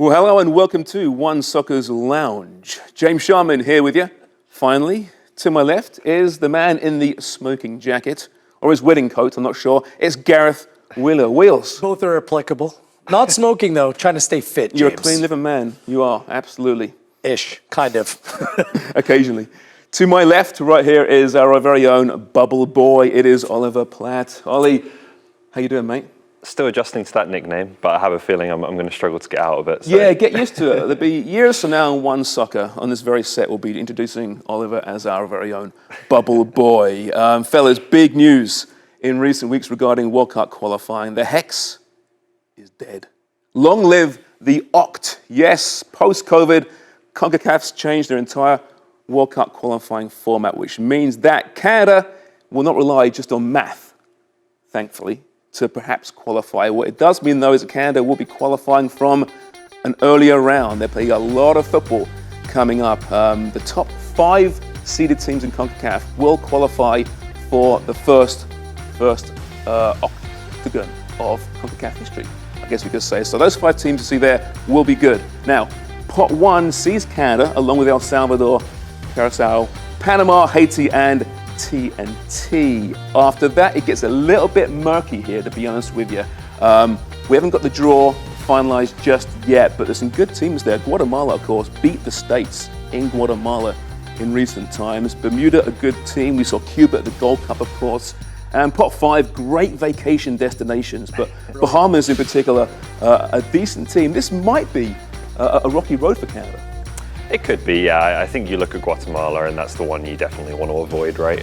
Well, hello and welcome to OneSoccer's Lounge. James Sharman here with you. Finally, to my left is the man in the smoking jacket, or his wedding coat, I'm not sure. It's Gareth Wheeler. Wheels. Both are applicable. Not smoking, though. Trying to stay fit, James. You're a clean-living man. You are, absolutely. Ish, kind of. Occasionally. To my left, right here, is our very own bubble boy. It is Oliver Platt. Ollie, how you doing, mate? Still adjusting to that nickname, but I have a feeling I'm going to struggle to get out of it. So. Yeah, get used to it. There'll be years from now on OneSoccer, on this very set, we'll be introducing Oliver as our very own bubble boy. Fellas, big news in recent weeks regarding World Cup qualifying. The Hex is dead. Long live the Oct. Yes, post-COVID, CONCACAF's changed their entire World Cup qualifying format, which means that Canada will not rely just on math, thankfully, to perhaps qualify. What it does mean, though, is that Canada will be qualifying from an earlier round. They're playing a lot of football coming up. The top 5 seeded teams in CONCACAF will qualify for the first octagon of CONCACAF history, I guess we could say. So those 5 teams you see there will be good. Now, Pot 1 sees Canada, along with El Salvador, Curacao, Panama, Haiti, and TNT. After that, it gets a little bit murky here, to be honest with you. We haven't got the draw finalized just yet, but there's some good teams there. Guatemala, of course, beat the States in Guatemala in recent times. Bermuda, a good team. We saw Cuba at the Gold Cup, of course. And Pot 5, great vacation destinations, but Bahamas in particular, a decent team. This might be a rocky road for Canada. It could be, yeah. I think you look at Guatemala and that's the one you definitely want to avoid, right?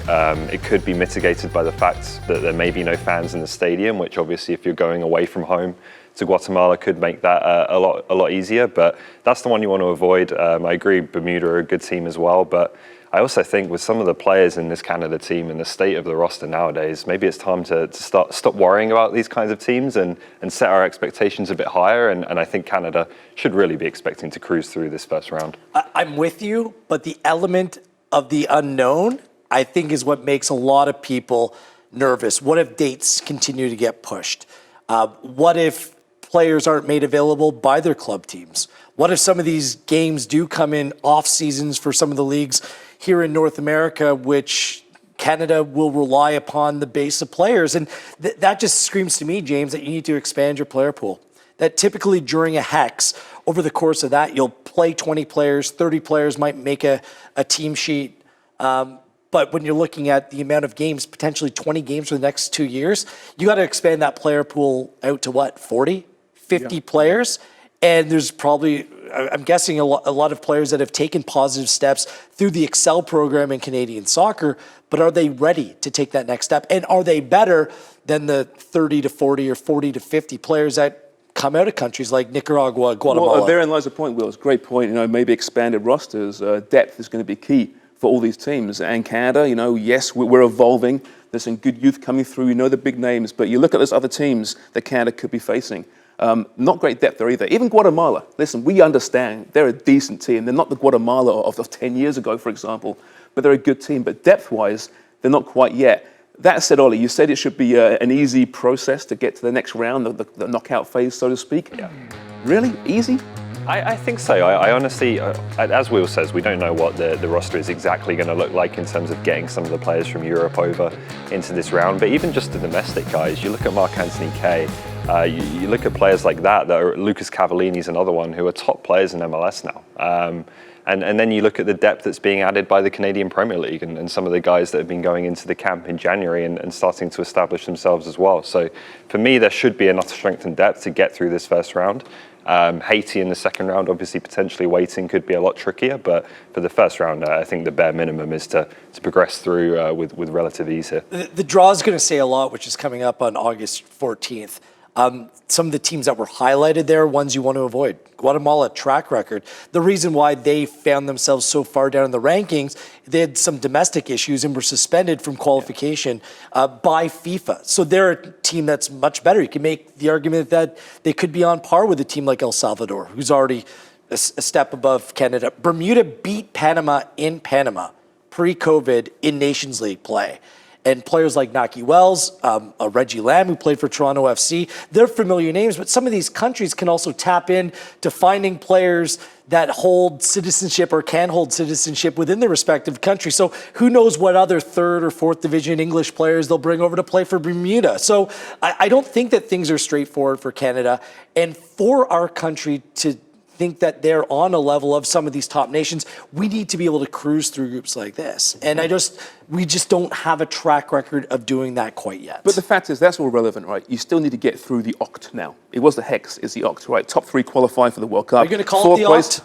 It could be mitigated by the fact that there may be no fans in the stadium, which obviously if you're going away from home to Guatemala could make that a lot easier, but that's the one you want to avoid. I agree Bermuda are a good team as well, but I also think with some of the players in this Canada team and the state of the roster nowadays, maybe it's time to stop worrying about these kinds of teams and set our expectations a bit higher. And I think Canada should really be expecting to cruise through this first round. I'm with you, but the element of the unknown, I think, is what makes a lot of people nervous. What if dates continue to get pushed? What if players aren't made available by their club teams? What if some of these games do come in off seasons for some of the leagues here in North America, which Canada will rely upon the base of players? And that just screams to me, James, that you need to expand your player pool. That typically during a Hex, over the course of that, you'll play 20 players, 30 players might make a team sheet. But when you're looking at the amount of games, potentially 20 games for the next 2 years, you got to expand that player pool out to what, 40, 50 players? And there's probably, I'm guessing, a lot of players that have taken positive steps through the Excel program in Canadian soccer, but are they ready to take that next step? And are they better than the 30 to 40 or 40 to 50 players that come out of countries like Nicaragua, Guatemala? Well, therein lies the point, Will. It's a great point. Maybe expanded rosters, depth is going to be key for all these teams. And Canada, yes, we're evolving. There's some good youth coming through. The big names, but you look at those other teams that Canada could be facing. Not great depth there either. Even Guatemala, listen, we understand they're a decent team. They're not the Guatemala of 10 years ago, for example, but they're a good team. But depth-wise, they're not quite yet. That said, Ollie, you said it should be an easy process to get to the next round, the knockout phase, so to speak. Yeah. Really? Easy? I think so. I honestly, as Will says, we don't know what the roster is exactly going to look like in terms of getting some of the players from Europe over into this round. But even just the domestic guys, you look at Marc-Anthony Kaye, you look at players like that are Lucas Cavallini's another one who are top players in MLS now. And then you look at the depth that's being added by the Canadian Premier League and some of the guys that have been going into the camp in January and starting to establish themselves as well. So for me, there should be enough strength and depth to get through this first round. Haiti in the second round, obviously potentially waiting could be a lot trickier, but for the first round, I think the bare minimum is to progress through with relative ease here. The draw is going to say a lot, which is coming up on August 14th. Some of the teams that were highlighted there, ones you want to avoid. Guatemala, track record. The reason why they found themselves so far down in the rankings, they had some domestic issues and were suspended from qualification by FIFA. So they're a team that's much better. You can make the argument that they could be on par with a team like El Salvador, who's already a step above Canada. Bermuda beat Panama in Panama, pre-COVID, in Nations League play. And players like Naki Wells, Reggie Lamb, who played for Toronto FC, they're familiar names, but some of these countries can also tap in to finding players that hold citizenship or can hold citizenship within their respective country. So who knows what other third or fourth division English players they'll bring over to play for Bermuda. So I don't think that things are straightforward for Canada. And for our country to think that they're on a level of some of these top nations, we need to be able to cruise through groups like this. And we just don't have a track record of doing that quite yet. But the fact is, that's all relevant, right? You still need to get through the Oct now. It was the Hex, it's the Oct, right? Top 3 qualify for the World Cup. Are you going to call it the Oct?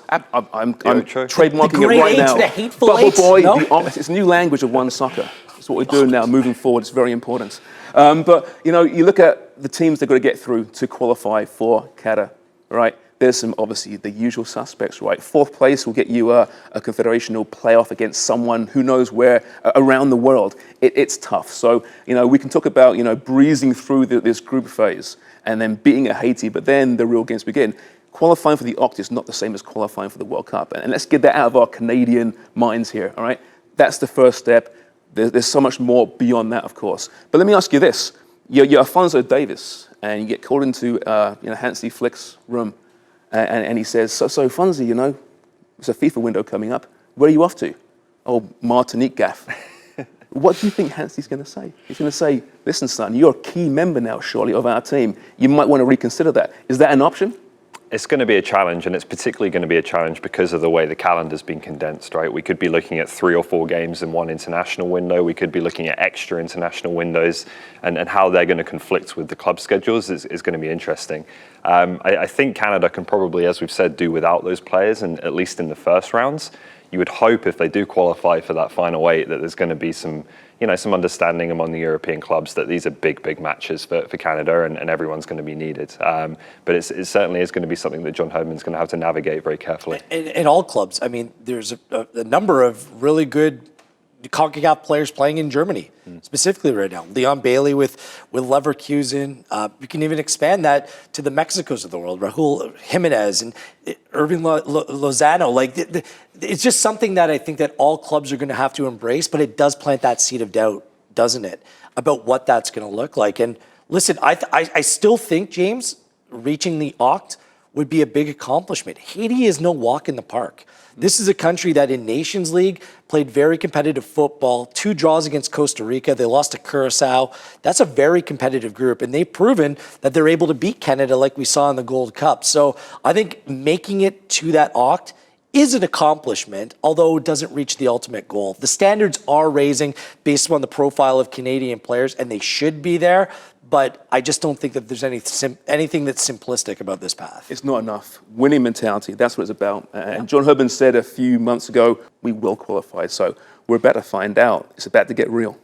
I'm trademarking The grade it right H, now. the hateful Bubble H? Boy, No? the Oct. It's a new language of OneSoccer. It's what we're doing now, moving forward. It's very important. But, you look at the teams they've got to get through to qualify for Qatar, right? There's some, obviously, the usual suspects, right? 4th place will get you a confederational playoff against someone who knows where around the world. It's tough. So, we can talk about, breezing through this group phase and then beating a Haiti, but then the real games begin. Qualifying for the Oct is not the same as qualifying for the World Cup. And let's get that out of our Canadian minds here, all right? That's the first step. There's so much more beyond that, of course. But let me ask you this. You're Alfonso Davis, and you get called into, Hansi Flick's room. And he says, so Fonzie, it's a FIFA window coming up. Where are you off to? Oh, Martinique, gaff. What do you think Hansi's going to say? He's going to say, listen, son, you're a key member now, surely, of our team. You might want to reconsider that. Is that an option? It's going to be a challenge, and it's particularly going to be a challenge because of the way the calendar's been condensed, right? We could be looking at 3 or 4 games in one international window. We could be looking at extra international windows, and how they're going to conflict with the club schedules is going to be interesting. I think Canada can probably, as we've said, do without those players, and at least in the first rounds. You would hope if they do qualify for that final 8 that there's going to be some understanding among the European clubs that these are big matches for Canada, and everyone's going to be needed. But it certainly is going to be something that John Herdman's going to have to navigate very carefully. In all clubs, I mean, there's a number of really good CONCACAF players playing in Germany, specifically right now. Leon Bailey with Leverkusen. You can even expand that to the Mexicos of the world, Raúl Jiménez and Irving Lozano. It's just something that I think that all clubs are going to have to embrace, but it does plant that seed of doubt, doesn't it, about what that's going to look like. And listen, I still think, James, reaching the Oct would be a big accomplishment. Haiti is no walk in the park. This is a country that in Nations League played very competitive football, 2 draws against Costa Rica. They lost to Curacao. That's a very competitive group, and they've proven that they're able to beat Canada like we saw in the Gold Cup. So I think making it to that Oct is an accomplishment, although it doesn't reach the ultimate goal. The standards are raising based on the profile of Canadian players, and they should be there. But I just don't think that there's anything that's simplistic about this path. It's not enough. Winning mentality, that's what it's about. And John Herdman said a few months ago, we will qualify. So we're about to find out. It's about to get real.